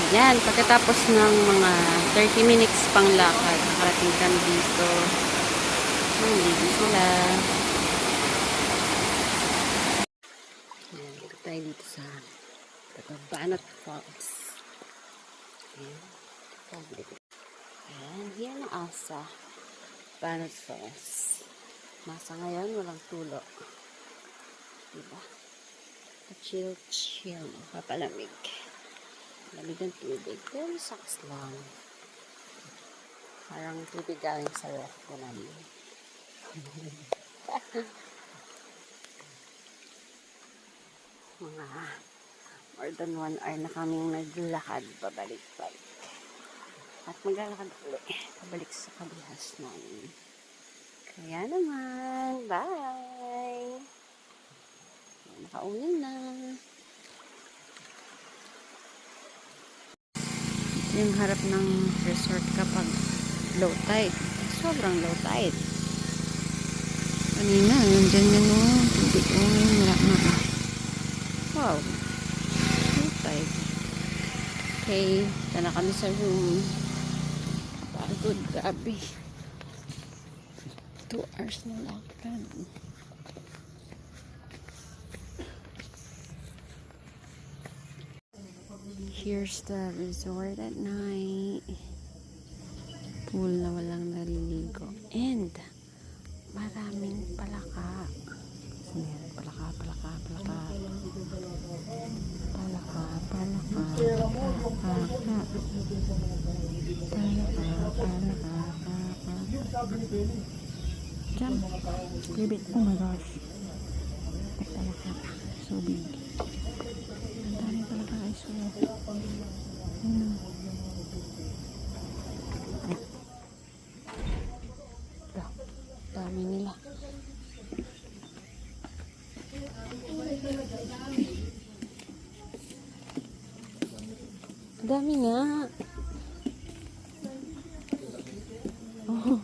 Yan, pagkatapos ng mga 30 minutes pang lakad, nakarating kami dito. Nandito sila. Yan, dito tayo dito sa Banat Falls. Ayan, yan ang asa. Banat Falls. Masa ngayon, walang tulo. Diba? Chill, papalamig. Lamig ng tubig. Pero saks lang. Parang tubig galing sa ref ko namin. Mga more than 1 hour na kaming naglakad pabalik-balik. At maglalakad ulit pabalik sa kabihas namin. Kaya naman, bye! Nakauwi na. Ito yung harap ng resort kapag low tide. Sobrang low tide. Kanina, nandyan yan o. Tubig o. Ngayon wala na. Wow. Low tide. Okay. Ito na kami sa room. Pagod. Grabe. 2 hours na lakad. Here's the resort at night. Pool na walang naliligo. And maraming palaka. Palaka. Jump. Bibit. Oh my gosh. Palaka. So big. Ang daming palaka guys. Dami nila. Dami nga. Oh.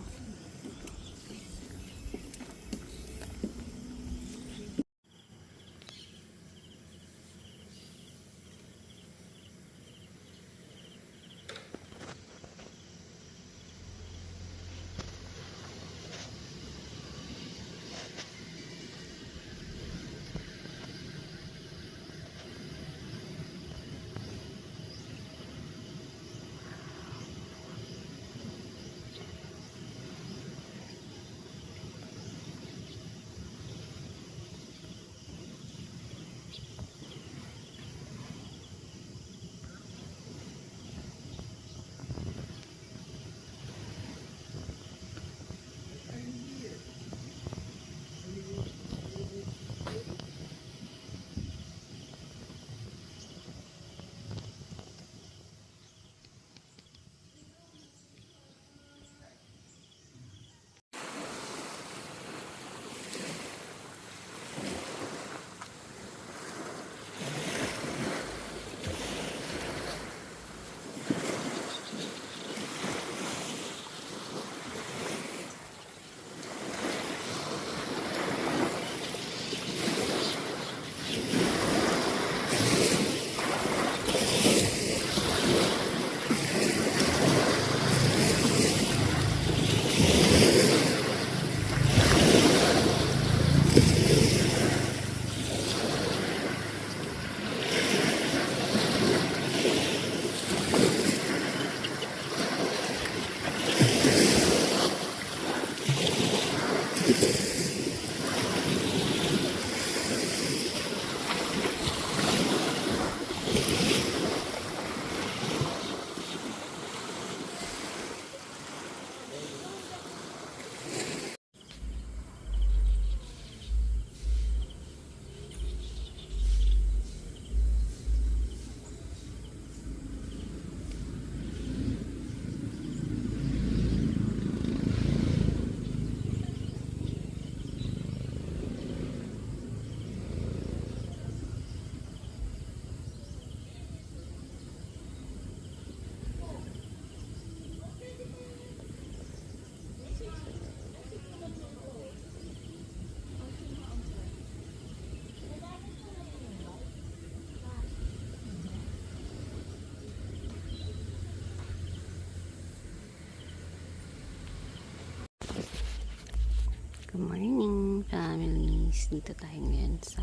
Good morning, families. Dito tayo ngayon sa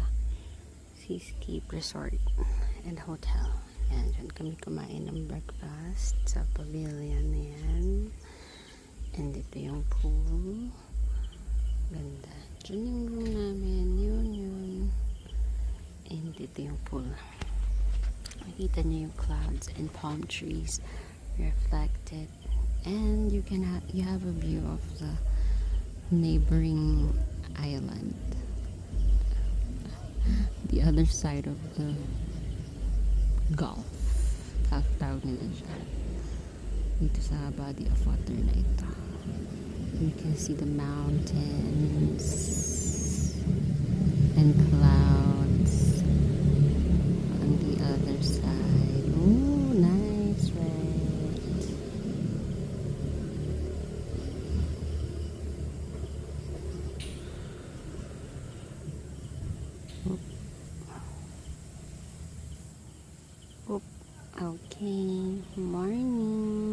Seascape Resort and Hotel. Yan, dyan kami kumain ng breakfast sa pavilion na yan. And dito yung pool. Ganda. Dyan yung room namin. Yun. And dito yung pool. Makita niyo yung clouds and palm trees reflected. And you have a view of the neighboring island, the other side of the Gulf tawag nila siya dito sa body of water na ito. You can see the mountains and clouds on the other side. Oh, nice, right? Okay, morning.